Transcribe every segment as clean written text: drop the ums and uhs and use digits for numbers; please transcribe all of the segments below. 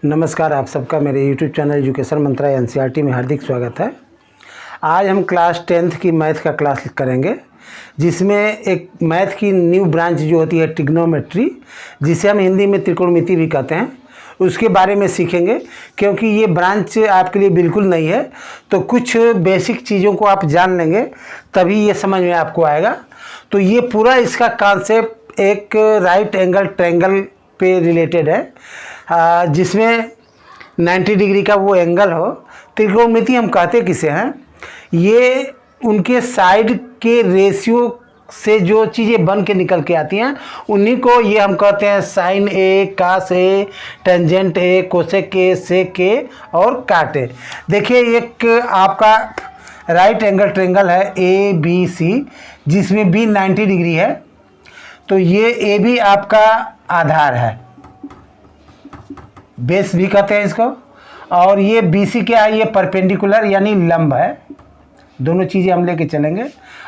नमस्कार, आप सबका मेरे YouTube चैनल एजुकेशन मंत्रालय एनसीईआरटी में हार्दिक स्वागत है। आज हम क्लास 10th की मैथ का क्लास करेंगे, जिसमें एक मैथ की न्यू ब्रांच जो होती है ट्रिग्नोमेट्री, जिसे हम हिंदी में त्रिकोणमिति भी कहते हैं, उसके बारे में सीखेंगे। क्योंकि ये ब्रांच आपके लिए बिल्कुल नई है, तो कुछ बेसिक चीज़ों को आप जान लेंगे तभी ये समझ में आपको आएगा। तो ये पूरा इसका कॉन्सेप्ट एक राइट एंगल ट्रायंगल पे रिलेटेड है, जिसमें 90 डिग्री का वो एंगल हो। त्रिकोणमिति हम कहते किसे हैं? ये उनके साइड के रेशियो से जो चीज़ें बन के निकल के आती हैं उन्हीं को ये हम कहते हैं sine A, cos A, tangent A, cosec A, sec A और काट ए। देखिए, एक आपका राइट एंगल ट्रायंगल है ए बी सी, जिसमें बी 90 डिग्री है, तो ये ए भी आपका आधार है, बेस भी कहते हैं इसको। और ये बी सी क्या है? ये परपेंडिकुलर यानी लंब है। दोनों चीज़ें हम लेके चलेंगे।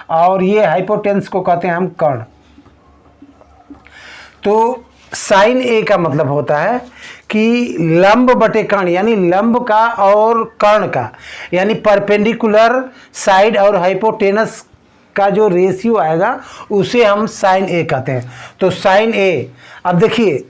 और ये हाइपोटेन्स को कहते हैं हम कर्ण। तो साइन ए का मतलब होता है कि लंब बटे कर्ण, यानी लंब का और कर्ण का, यानी परपेंडिकुलर साइड और हाइपोटेनस का जो रेशियो आएगा उसे हम साइन ए कहते हैं। तो साइन ए, अब देखिए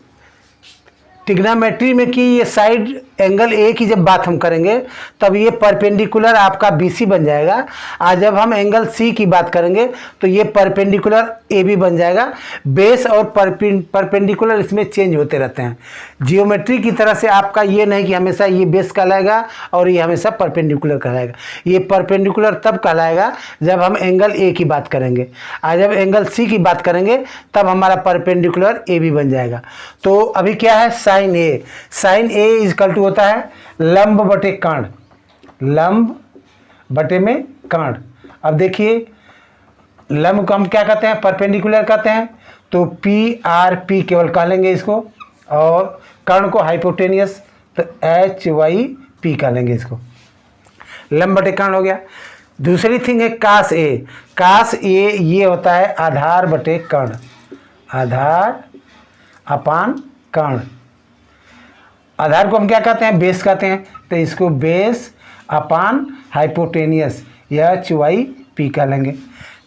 ट्रिग्नोमेट्री में कि ये साइड एंगल ए की जब बात हम करेंगे तब ये परपेंडिकुलर आपका BC बन जाएगा। आज जब हम एंगल C की बात करेंगे तो ये परपेंडिकुलर AB बन जाएगा। बेस और परपेंडिकुलर इसमें चेंज होते रहते हैं। जियोमेट्री की तरह से आपका ये नहीं कि हमेशा ये बेस कहलाएगा और ये हमेशा परपेंडिकुलर कहलाएगा। ये परपेंडिकुलर तब कहलाएगा जब हम एंगल A की बात करेंगे। आज जब एंगल C की बात करेंगे तब हमारा परपेंडिकुलर AB बन जाएगा। तो अभी क्या है? Sine A. Sine A is equal to होता है लंब बटे कर्ण, लंब बटे में कर्ण। अब देखिए, लंब को हम क्या कहते हैं? परपेंडिकुलर कहते हैं। तो PRP केवल कह लेंगे इसको, और कर्ण को हाइपोटेनियस, तो HYP कह लेंगे इसको। लंब बटे कर्ण हो गया। दूसरी थिंग है कास ए। कास ए ये होता है आधार बटे कर्ण, आधार अपान कर्ण। आधार को हम क्या कहते हैं? बेस कहते हैं। तो इसको बेस अपान हाइपोटेनियस HYP कह लेंगे।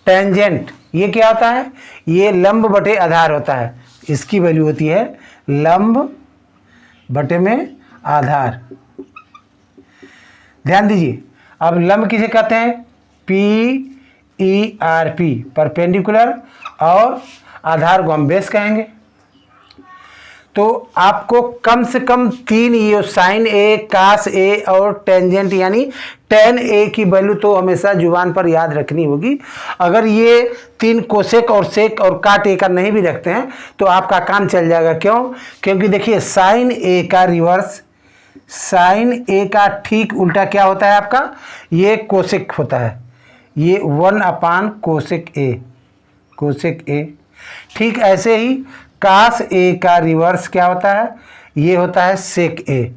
टेंजेंट ये क्या होता है? ये लंब बटे आधार होता है। इसकी वैल्यू होती है लंब बटे में आधार। ध्यान दीजिए, अब लंब किसे कहते हैं? PERP, परपेंडिकुलर, और आधार को हम बेस कहेंगे। तो आपको कम से कम 3 ये साइन ए, कास ए और टेंजेंट यानी टेन ए की वैल्यू तो हमेशा जुबान पर याद रखनी होगी। अगर ये 3 कोसेक और सेक और काट ए का नहीं भी रखते हैं तो आपका काम चल जाएगा। क्यों? क्योंकि देखिए, साइन ए का रिवर्स, साइन ए का ठीक उल्टा क्या होता है आपका? ये कोसेक होता है। ये 1 अपान कोसेक ए, कोसेक ए। ठीक ऐसे ही कास ए का रिवर्स क्या होता है? ये होता है सेक ए,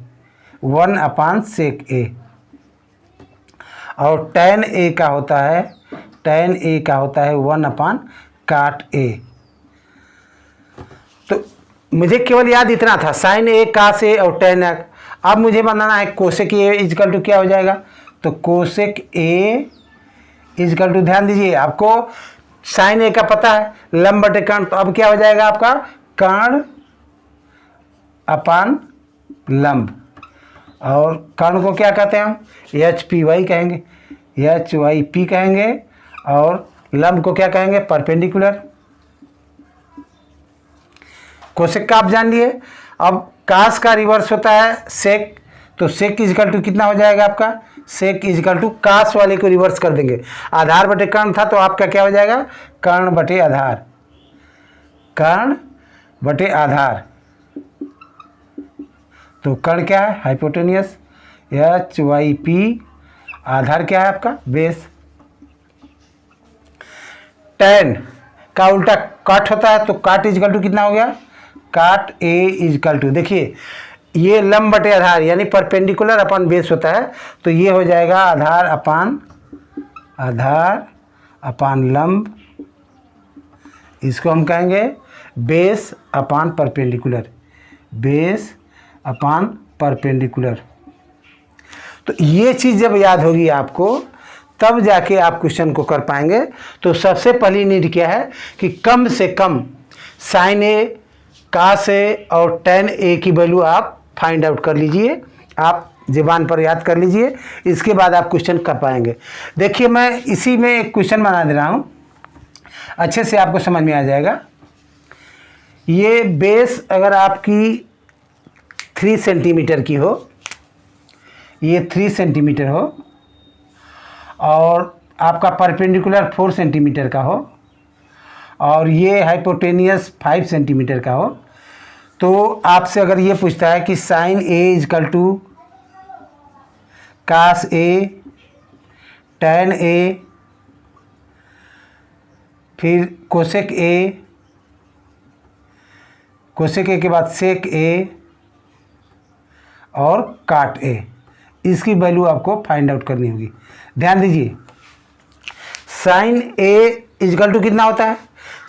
1 अपान सेक ए। और टैन ए का होता है, टैन ए का होता है 1 अपान काट ए। तो मुझे केवल याद इतना था, साइन ए, कास ए और टैन ए। अब मुझे बनाना है कोसेक ए इजकल टू क्या हो जाएगा? तो कोसेक ए इजकल टू, ध्यान दीजिए, आपको साइन ए का पता है लंब बटे कर्ण, तो अब क्या हो जाएगा आपका? कर्ण अपान लंब। और कर्ण को क्या कहते हैं हम? HPY कहेंगे, HYP कहेंगे। और लंब को क्या कहेंगे? परपेंडिकुलर। कोसेक का आप जान लिए। अब कास का रिवर्स होता है सेक, तो सेक इजकल टू कितना हो जाएगा आपका? सेक इजकल टू कास वाले को रिवर्स कर देंगे। आधार बटे कर्ण था तो आपका क्या हो जाएगा? कर्ण बटे आधार, कर्ण बटे आधार। तो कर्ण क्या है? Hypotenuse, HYP। आधार क्या है आपका? बेस। टैन का उल्टा काट होता है, तो काट इजकल टू कितना हो गया? काट ए इजकल टू, देखिए ये लंब बटे आधार यानी परपेंडिकुलर अपन बेस होता है, तो ये हो जाएगा आधार अपान लंब। इसको हम कहेंगे base upon perpendicular, base upon perpendicular. तो ये चीज़ जब याद होगी आपको तब जाके आप क्वेश्चन को कर पाएंगे। तो सबसे पहली नीड क्या है कि कम से कम साइन ए, कास ए और टेन ए की वैल्यू आप फाइंड आउट कर लीजिए, आप ज़बान पर याद कर लीजिए, इसके बाद आप क्वेश्चन कर पाएंगे। देखिए मैं इसी में एक क्वेश्चन बना दे रहा हूँ, अच्छे से आपको समझ में आ जाएगा। ये बेस अगर आपकी 3 सेंटीमीटर की हो, ये 3 सेंटीमीटर हो और आपका परपेंडिकुलर 4 सेंटीमीटर का हो और ये हाइपोटेनियस 5 सेंटीमीटर का हो, तो आपसे अगर ये पूछता है कि sine A is equal to cos A, tan A, फिर कोसेक ए, कोसेक ए के बाद सेक ए और काट ए, इसकी वैल्यू आपको फाइंड आउट करनी होगी। ध्यान दीजिए, साइन ए इजकल टू कितना होता है?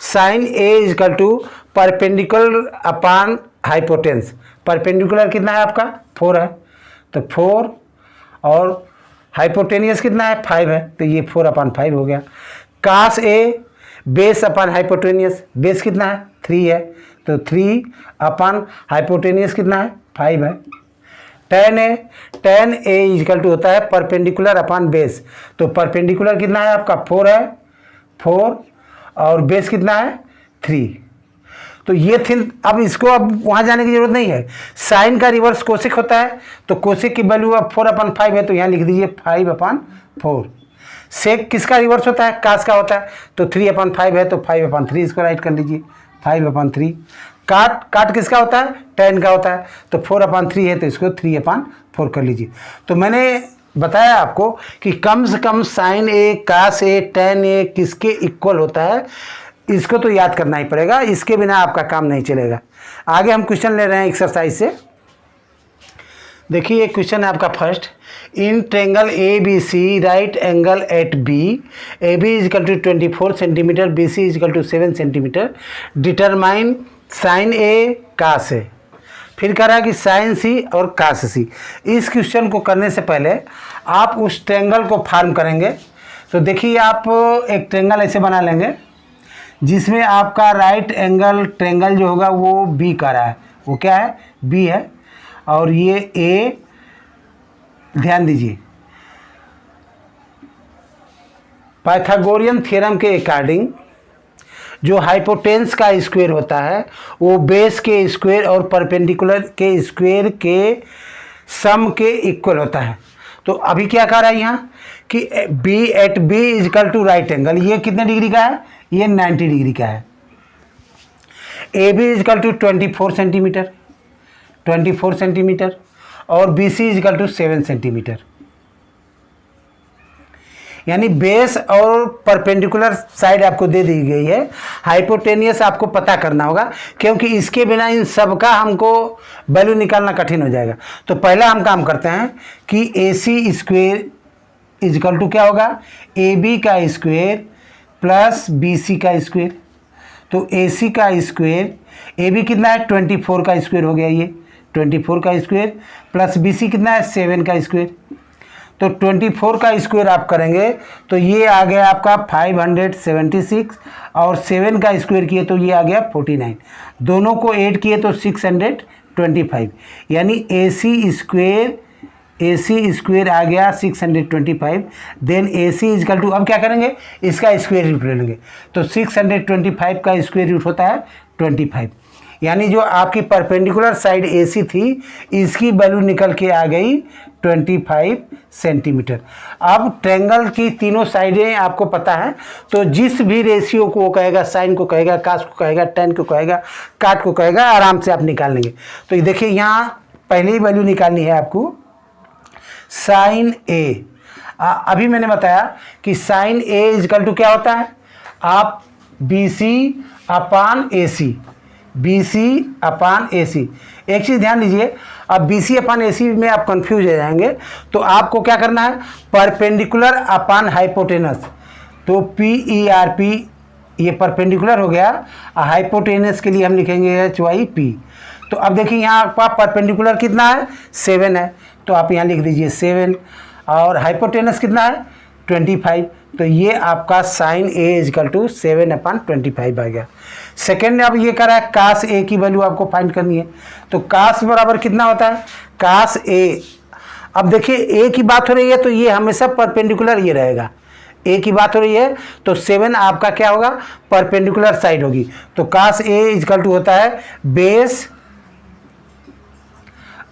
Sine A is equal to perpendicular upon hypotenuse. Perpendicular कितना है आपका? 4 है, तो 4 और हाइपोटेनियस कितना है? 5 है, तो ये 4/5 हो गया। कास ए बेस अपान हाइपोटेनियस, बेस कितना है? 3 है, तो 3 हाइपोटेनियस कितना है? 5 है। टेन ए इजकल टू होता है परपेंडिकुलर अपान बेस, तो परपेंडिकुलर कितना है आपका? 4 है, 4 और बेस कितना है? 3। तो ये थी। अब इसको अब वहाँ जाने की जरूरत नहीं है, साइन का रिवर्स कोसेक होता है, तो कोसेक की वैल्यू अब 4/5 है, तो यहाँ लिख दीजिए 5/4। सेक किसका रिवर्स होता है? कास का होता है, तो 3/5 है, तो 5/3 इसको राइट कर लीजिए, 5/3। काट किसका होता है? टेन का होता है, तो 4/3 है, तो इसको 3/4 कर लीजिए। तो मैंने बताया आपको कि कम से कम sign A, cos A, ten ए किसके इक्वल होता है, इसको तो याद करना ही पड़ेगा, इसके बिना आपका काम नहीं चलेगा। आगे हम क्वेश्चन ले रहे हैं एक्सरसाइज से। देखिए एक क्वेश्चन है आपका first, in triangle A B C right angle at B, A B is equal to 24 centimetre, B C is equal to 7 centimetre, determine sine A cos A. फिर कह रहा है कि साइन सी और कास सी। इस क्वेश्चन को करने से पहले आप उस ट्रेंगल को फॉर्म करेंगे। तो देखिए आप एक ट्रेंगल ऐसे बना लेंगे जिसमें आपका राइट एंगल ट्रेंगल जो होगा वो बी का रहा है, वो क्या है? बी है, और ये ए, ध्यान दीजिए पाइथागोरियन थ्योरम के अकॉर्डिंग जो हाइपोटेन्स का स्क्वायर होता है वो बेस के स्क्वायर और परपेंडिकुलर के स्क्वायर के सम के इक्वल होता है। तो अभी क्या कह रहा है यहाँ कि B at B is equal to right angle, ये कितने डिग्री का है? ये 90 डिग्री का है। A B is equal to 24 centimetre, 24 centimetre और B C is equal to 7 centimetre. यानी बेस और परपेंडिकुलर साइड आपको दे दी गई है, हाइपोटेनियस आपको पता करना होगा, क्योंकि इसके बिना इन सब का हमको वैल्यू निकालना कठिन हो जाएगा। तो पहला हम काम करते हैं कि ए सी स्क्वेयर इजकल टू क्या होगा? ए बी का स्क्वेयर प्लस बी सी का स्क्वेयर। तो ए सी का स्क्वेयर, ए बी कितना है? 24 का स्क्वेयर हो गया, ये 24 का स्क्वेयर प्लस बी सी कितना है? 7 का स्क्वेयर। तो 24 का स्क्वायर आप करेंगे तो ये आ गया आपका 576 और 7 का स्क्वायर किए तो ये आ गया 49, दोनों को ऐड किए तो 625, यानी ए सी स्क्वायर आ गया 625। Then A C is equal to, अब क्या करेंगे? इसका स्क्वायर रूट ले लेंगे, तो 625 का स्क्वायर रूट होता है 25, यानी जो आपकी परपेंडिकुलर साइड AC थी इसकी वैल्यू निकल के आ गई 25 सेंटीमीटर। अब ट्रेंगल की तीनों साइडें आपको पता है, तो जिस भी रेशियो को वो कहेगा, साइन को कहेगा, कास को कहेगा, टेन को कहेगा, काट को कहेगा, आराम से आप निकाल लेंगे। तो ये देखिए यहाँ पहली वैल्यू निकालनी है आपको साइन ए। अभी मैंने बताया कि साइन ए इजकल टू क्या होता है? आप BC अपान AC, BC अपान AC। एक चीज़ ध्यान दीजिए, अब BC अपान AC में आप कंफ्यूज हो जाएंगे, तो आपको क्या करना है? परपेंडिकुलर अपान हाइपोटेनस, तो PERP ये परपेंडिकुलर हो गया, हाइपोटेनस के लिए हम लिखेंगे HYP। तो अब देखिए यहाँ आपका परपेंडिकुलर कितना है 7 है, तो आप यहाँ लिख दीजिए 7, और हाइपोटेनस कितना है 25, तो ये आपका साइन ए इजकल टू 7/25 आ गया। सेकेंड अब ये करा है कास ए की वैल्यू आपको फाइंड करनी है, तो कास बराबर कितना होता है कास ए। अब देखिए ए की बात हो रही है तो ये हमेशा परपेंडिकुलर ये रहेगा, ए की बात हो रही है तो 7 आपका क्या होगा परपेंडिकुलर साइड होगी, तो कास ए इजकल टू होता है बेस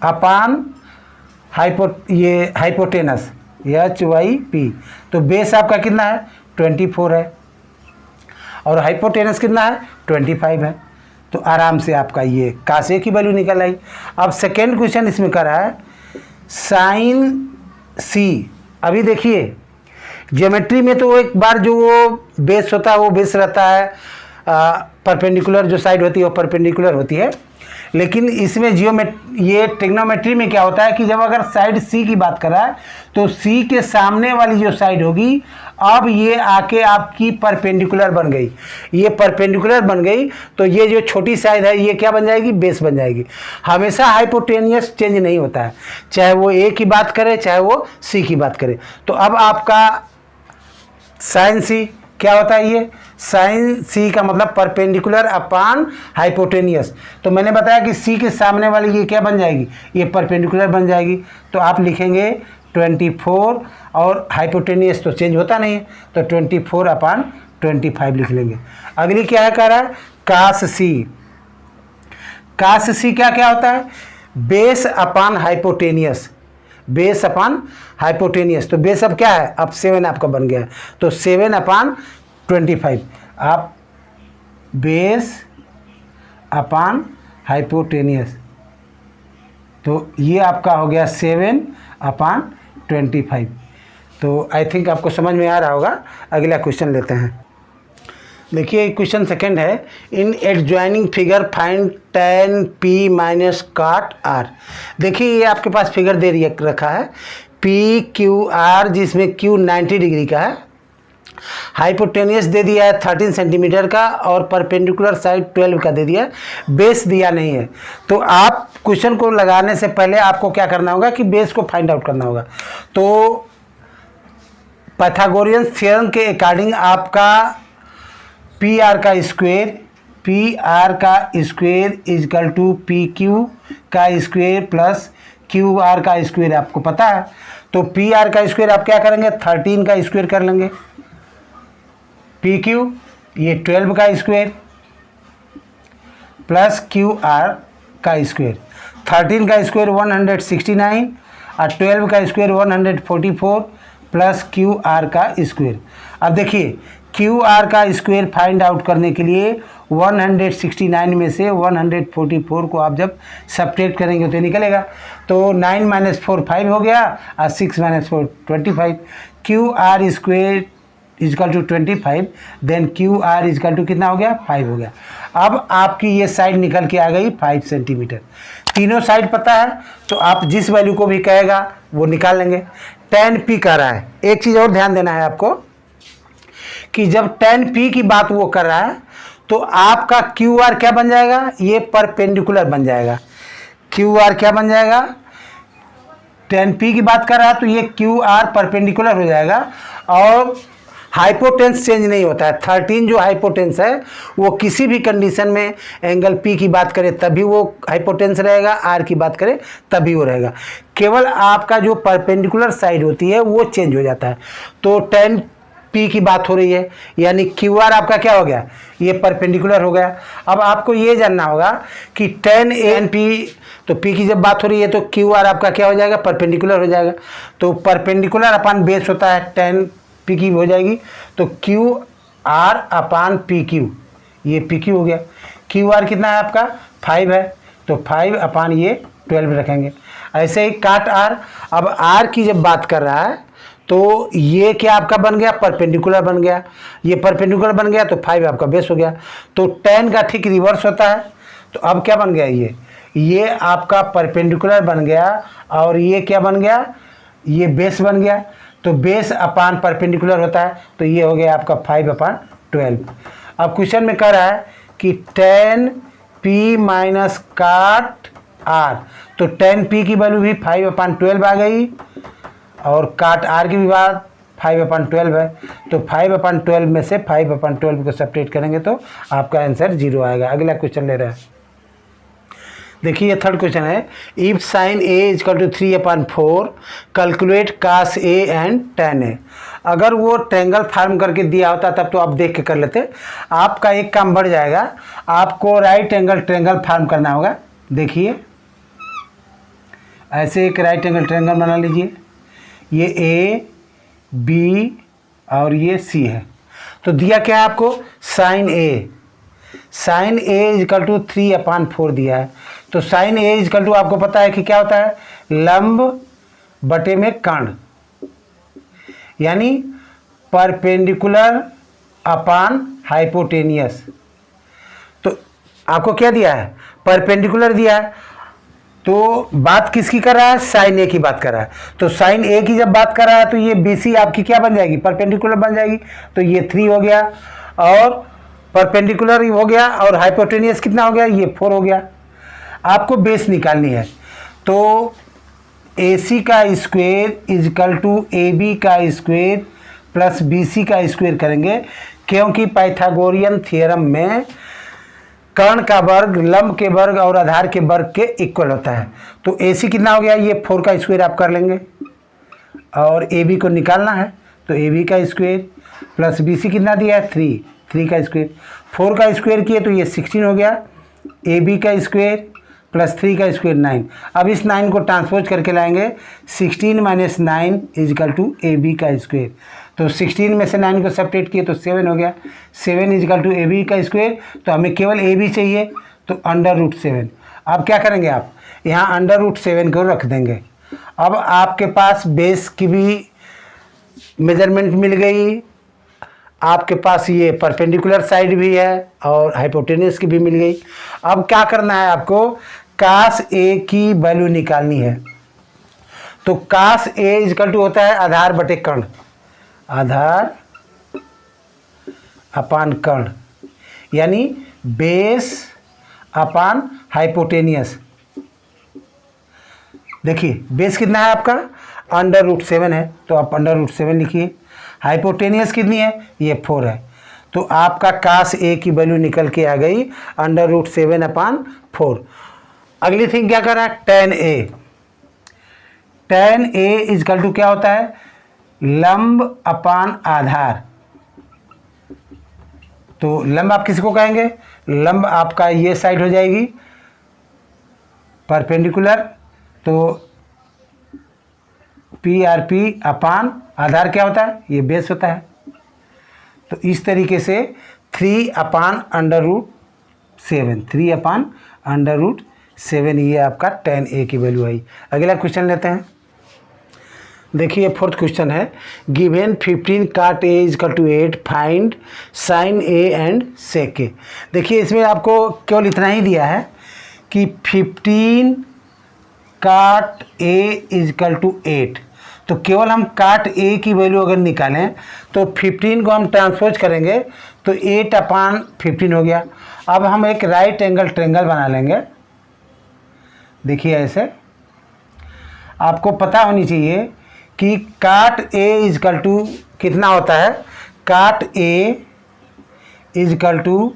अपान हाइपोटेनस HYP, तो बेस आपका कितना है 24 है और हाइपोटेनस कितना है 25 है, तो आराम से आपका ये कास ए की वैल्यू निकल आई। अब सेकेंड क्वेश्चन इसमें कर रहा है साइन सी। अभी देखिए ज्योमेट्री में तो एक बार जो वो बेस होता है वो बेस रहता है, परपेंडिकुलर जो साइड होती है वो परपेंडिकुलर होती है, लेकिन इसमें ये ट्रिग्नोमेट्री में क्या होता है कि जब अगर साइड सी की बात करा है तो सी के सामने वाली जो साइड होगी अब ये आके आपकी परपेंडिकुलर बन गई, ये परपेंडिकुलर बन गई तो ये जो छोटी साइड है ये क्या बन जाएगी बेस बन जाएगी। हमेशा हाइपोटेनियस चेंज नहीं होता है, चाहे वो ए की बात करे चाहे वो सी की बात करे। तो अब आपका साइन सी क्या होता है, ये साइन सी का मतलब परपेंडिकुलर अपान हाइपोटेनियस, तो मैंने बताया कि सी के सामने वाली ये क्या बन जाएगी ये परपेंडिकुलर बन जाएगी, तो आप लिखेंगे 24 और हाइपोटेनियस तो चेंज होता नहीं है तो 24/25 लिख लेंगे। अगली क्या है कह रहा है कास सी। कास सी क्या क्या होता है base upon hypotenuse, base upon hypotenuse, तो बेस अब क्या है अब 7 आपका बन गया है, तो 7/25 आप बेस अपान हाइपोटेनियस, तो ये आपका हो गया 7/25। तो आई थिंक आपको समझ में आ रहा होगा। अगला क्वेश्चन लेते हैं। देखिए क्वेश्चन सेकंड है in adjoining figure find tan P minus cot R। देखिए ये आपके पास फिगर दे रखा है PQR जिसमें Q 90 डिग्री का है, हाइपोटेनियस दे दिया है 13 सेंटीमीटर का और परपेंडिकुलर साइड 12 का दे दिया है, बेस दिया नहीं है। तो आप क्वेश्चन को लगाने से पहले आपको क्या करना होगा कि बेस को फाइंड आउट करना होगा। तो पाइथागोरियन थ्योरम के अकॉर्डिंग आपका PR का स्क्वायर इजकल टू PQ का स्क्वायर प्लस QR का स्क्वायर आपको पता है, तो PR का स्क्वायर आप क्या करेंगे 13 का स्क्वायर कर लेंगे, PQ ये 12 का स्क्वायर प्लस QR का स्क्वायर, 13 का स्क्वायर 169 और 12 का स्क्वायर 144 प्लस QR का स्क्वायर। अब देखिए QR का स्क्वायर फाइंड आउट करने के लिए 169 में से 144 को आप जब सब्ट्रैक्ट करेंगे तो निकलेगा, तो 9 - 4 5 हो गया और 6 - 4 25। QR square equal to 25, then QR equal to कितना हो गया 5 हो गया। अब आपकी ये साइड निकल के आ गई 5 सेंटीमीटर। तीनों साइड पता है तो आप जिस वैल्यू को भी कहेगा वो निकाल लेंगे। tan P कह रहा है, एक चीज़ और ध्यान देना है आपको कि जब tan P की बात वो कर रहा है तो आपका QR क्या बन जाएगा ये परपेंडिकुलर बन जाएगा। QR क्या बन जाएगा tan P की बात कर रहा है तो ये QR परपेंडिकुलर हो जाएगा और हाइपोटेंस चेंज नहीं होता है। 13 जो हाइपोटेंस है वो किसी भी कंडीशन में एंगल P की बात करें तभी वो हाइपोटेंस रहेगा, R की बात करें तभी वो रहेगा, केवल आपका जो परपेंडिकुलर साइड होती है वो चेंज हो जाता है। तो tan P की बात हो रही है यानी QR आपका क्या हो गया ये परपेंडिकुलर हो गया। अब आपको ये जानना होगा कि tan P, तो P की जब बात हो रही है तो QR आपका क्या हो जाएगा परपेंडिकुलर हो जाएगा, तो परपेंडिकुलर अपान बेस होता है tan P की हो जाएगी, तो QR अपान PQ ये PQ हो गया। QR कितना है आपका 5 है तो 5 ये 12 रखेंगे। ऐसे ही काट R, अब R की जब बात कर रहा है तो ये क्या आपका बन गया परपेंडिकुलर बन गया, ये परपेंडिकुलर बन गया तो 5 आपका बेस हो गया, तो tan का ठीक रिवर्स होता है। तो अब क्या बन गया ये आपका परपेंडिकुलर बन गया और ये क्या बन गया ये बेस बन गया, तो बेस अपान परपेंडिकुलर होता है तो ये हो गया आपका 5/12। अब क्वेश्चन में कह रहा है कि tan P माइनस काट R, तो tan P की वैल्यू भी 5/12 आ गई और काट R की भी बात 5/12 है। तो 5/12 में से 5/12 को सेपरेट करेंगे तो आपका आंसर 0 आएगा। अगला क्वेश्चन ले रहे हैं, देखिए थर्ड क्वेश्चन है, if sine A equal to 3/4 calculate cos A and tan A। अगर वो ट्रेंगल फार्म करके दिया होता तब तो आप देख के कर लेते, आपका एक काम बढ़ जाएगा, आपको राइट एंगल ट्रेंगल फार्म करना होगा। देखिए ऐसे एक राइट एंगल ट्रेंगल बना लीजिए, ये A B और ये C है। तो दिया क्या है आपको, साइन A इजकल टू 3/4 दिया है। तो साइन A इजकल टू आपको पता है कि क्या होता है, लंब बटे में कर्ण, यानी परपेंडिकुलर अपान हाइपोटेनियस। तो आपको क्या दिया है, परपेंडिकुलर दिया है, तो बात किसकी कर रहा है, साइन A की बात कर रहा है। तो साइन A की जब बात कर रहा है तो ये BC आपकी क्या बन जाएगी, परपेंडिकुलर बन जाएगी। तो ये 3 हो गया और परपेंडिकुलर हो गया और हाइपोटेनियस कितना हो गया, ये 4 हो गया। आपको बेस निकालनी है, तो AC का स्क्वायर इजकल टू AB का स्क्वायर प्लस BC का स्क्वायर करेंगे, क्योंकि पाइथागोरियन थ्योरम में कर्ण का वर्ग लंब के वर्ग और आधार के वर्ग के इक्वल होता है। तो AC कितना हो गया, ये 4 का स्क्वायर आप कर लेंगे और AB को निकालना है, तो AB का स्क्वायर प्लस BC कितना दिया है, 3 का स्क्वायर, 4 का स्क्वायर किए तो ये 16 हो गया, AB का स्क्वायर प्लस 3 का स्क्वायर 9। अब इस 9 को ट्रांसपोज करके लाएंगे, 16 माइनस 9 इजकल टू AB का स्क्वायर। तो 16 में से 9 को सेपरेट किए तो 7 हो गया, 7 इजकल टू AB का स्क्वायर। तो हमें केवल AB चाहिए, तो √7। अब क्या करेंगे, आप यहाँ √7 को रख देंगे। अब आपके पास बेस की भी मेजरमेंट मिल गई, आपके पास ये परपेंडिकुलर साइड भी है और हाइपोटेनियस की भी मिल गई। अब क्या करना है आपको, कास A की वैल्यू निकालनी है। तो कास A इजकल टू होता है आधार बटे कर्ण, आधार अपान कर्ण, यानी बेस अपान हाइपोटेनियस। देखिए बेस कितना है आपका, √7 है, तो आप √7 लिखिए। हाइपोटेनियस कितनी है, ये 4 है। तो आपका कास A की वैल्यू निकल के आ गई √7/4। अगली थिंग क्या कर रहा है, tan A इजकल टू क्या होता है, लंब अपान आधार। तो लंब आप किसको कहेंगे, लंब आपका ये साइड हो जाएगी परपेंडिकुलर, तो PRP अपान आधार क्या होता है, ये बेस होता है। तो इस तरीके से 3/√7 ये आपका tan A की वैल्यू आई। अगला क्वेश्चन लेते हैं, देखिए फोर्थ क्वेश्चन है, given 15 cot A equal to 8 find sine A and sec A। देखिए इसमें आपको केवल इतना ही दिया है कि 15 काट A इजकल टू 8। तो केवल हम काट A की वैल्यू अगर निकालें तो 15 को हम ट्रांसपोज करेंगे तो 8/15 हो गया। अब हम एक राइट एंगल ट्रेंगल बना लेंगे। देखिए ऐसे आपको पता होनी चाहिए कि काट A इजकल टू कितना होता है, cot A equal to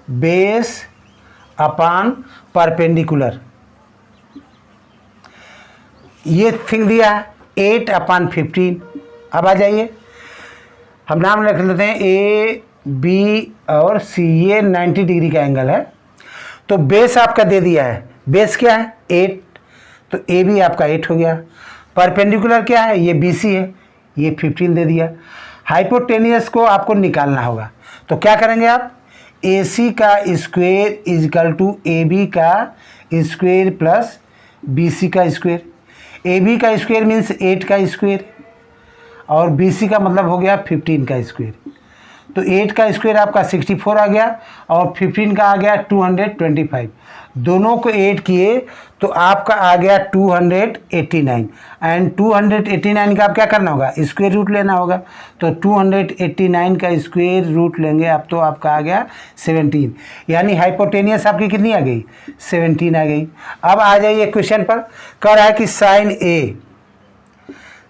base upon perpendicular. ये थिंग दिया है 8/15। अब आ जाइए हम नाम रख लेते हैं A B और C, ये 90 डिग्री का एंगल है। तो बेस आपका दे दिया है, बेस क्या है 8, तो A भी आपका 8 हो गया। परपेंडिकुलर क्या है, ये BC है, ये 15 दे दिया। हाइपोटेनियस को आपको निकालना होगा, तो क्या करेंगे आप, AC का स्क्वायर इजकल टू AB का स्क्वायर प्लस BC का स्क्वायर। AB का स्क्वायर मीन्स 8 का स्क्वायर और BC का मतलब हो गया 15 का स्क्वायर। तो 8 का स्क्वायर आपका 64 आ गया और 15 का आ गया 225। दोनों को ऐड किए तो आपका आ गया 289 एंड 289 का आप क्या करना होगा, स्क्वायर रूट लेना होगा। तो 289 का स्क्वायर रूट लेंगे आप तो आपका आ गया 17, यानी हाइपोटेनियस आपकी कितनी आ गई, 17 आ गई। अब आ जाइए क्वेश्चन पर, कह रहा है कि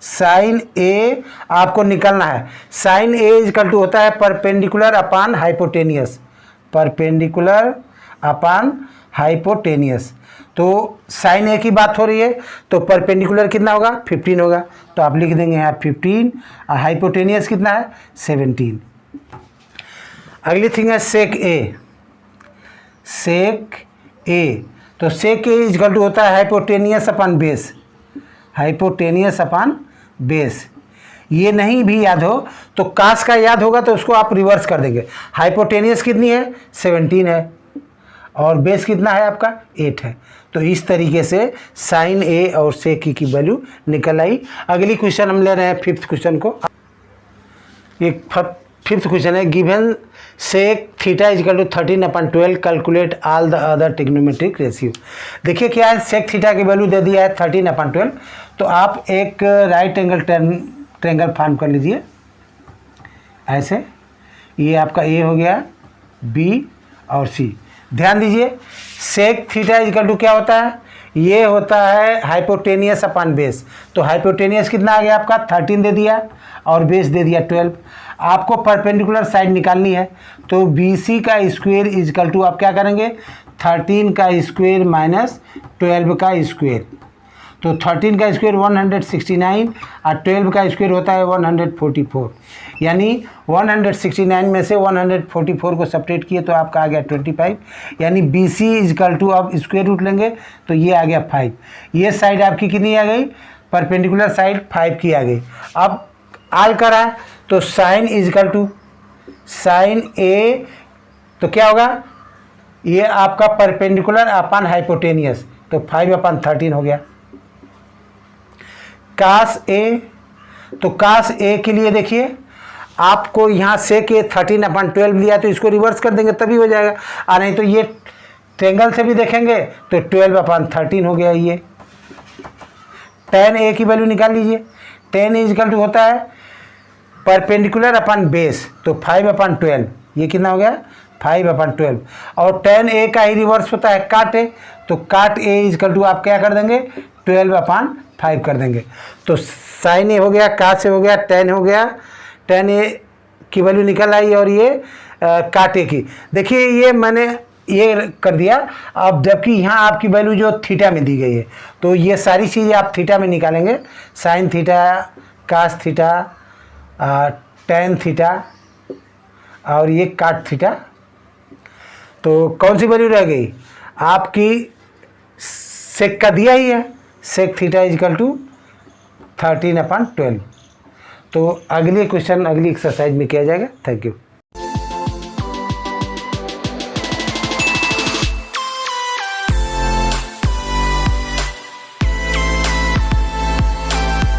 साइन ए आपको निकलना है। साइन ए इक्वल टू होता है परपेंडिकुलर अपान हाइपोटेनियस, परपेंडिकुलर अपान हाइपोटेनियस। तो साइन ए की बात हो रही है तो परपेंडिकुलर कितना होगा, 15 होगा, तो आप लिख देंगे यहाँ 15 और हाइपोटेनियस कितना है, 17। अगली थिंग है सेक ए। सेक ए, तो सेक ए इक्वल टू होता है हाइपोटेनियस अपान बेस, हाइपोटेनियस अपान बेस। ये नहीं भी याद हो तो कास का याद होगा तो उसको आप रिवर्स कर देंगे। हाइपोटेनियस कितनी है, 17 है और बेस कितना है आपका, 8 है। तो इस तरीके से साइन ए और सेक की वैल्यू निकल आई। अगली क्वेश्चन हम ले रहे हैं फिफ्थ क्वेश्चन को। एक फिफ्थ क्वेश्चन है, given sec theta equal to 13/12 calculate all the other trigonometric ratio. देखिए क्या है, सेक थीटा की वैल्यू दे दिया है 13/12, तो आप एक राइट एंगल ट्रायंगल फॉर्म कर लीजिए ऐसे। ये आपका ए हो गया, बी और सी। ध्यान दीजिए सेक थीटा इक्वल टू क्या होता है, ये होता है हाइपोटेनियस अपान बेस। तो हाइपोटेनियस कितना आ गया आपका, 13 दे दिया और बेस दे दिया 12। आपको परपेंडिकुलर साइड निकालनी है तो बी सी का स्क्वायर इक्वल टू आप क्या करेंगे, 13 का स्क्वायर माइनस 12 का स्क्वायर। तो 13 का स्क्वायर 169 और 12 का स्क्वायर होता है 144, यानी 169 में से 144 को सेपरेट किए तो आपका आ गया 25, यानी बी सी इक्वल टू अब स्क्वायर रूट लेंगे तो ये आ गया 5। ये साइड आपकी कितनी आ गई, परपेंडिकुलर साइड 5 की आ गई। अब आल करा तो साइन इक्वल टू साइन ए, तो क्या होगा, ये आपका परपेंडिकुलर अपान हाइपोटेनियस, तो 5/13 हो गया। कास ए, तो कास ए के लिए देखिए आपको यहाँ से के 13/12 लिया तो इसको रिवर्स कर देंगे तभी हो जाएगा, और नहीं तो ये ट्रेंगल से भी देखेंगे तो 12/13 हो गया। ये tan ए की वैल्यू निकाल लीजिए। tan ए इक्वल टू होता है परपेंडिकुलर अपान बेस, तो 5/12, ये कितना हो गया 5/12। और tan ए का ही रिवर्स होता है काट ए, तो काट ए इक्वल टू आप क्या कर देंगे 12/5 कर देंगे। तो साइन ए हो गया, कास ए हो गया, tan हो गया, tan ए की वैल्यू निकल आई और ये काट ए की। देखिए ये मैंने ये कर दिया। अब जबकि यहाँ आपकी वैल्यू जो थीटा में दी गई है तो ये सारी चीज़ें आप थीटा में निकालेंगे, sine theta, cos theta, tan theta और ये काट थीटा। तो कौन सी वैल्यू रह गई आपकी, सेक का दिया ही है, सेक थीटा इक्वल टू 13/12। तो अगले क्वेश्चन अगली एक्सरसाइज में किया जाएगा। Thank you.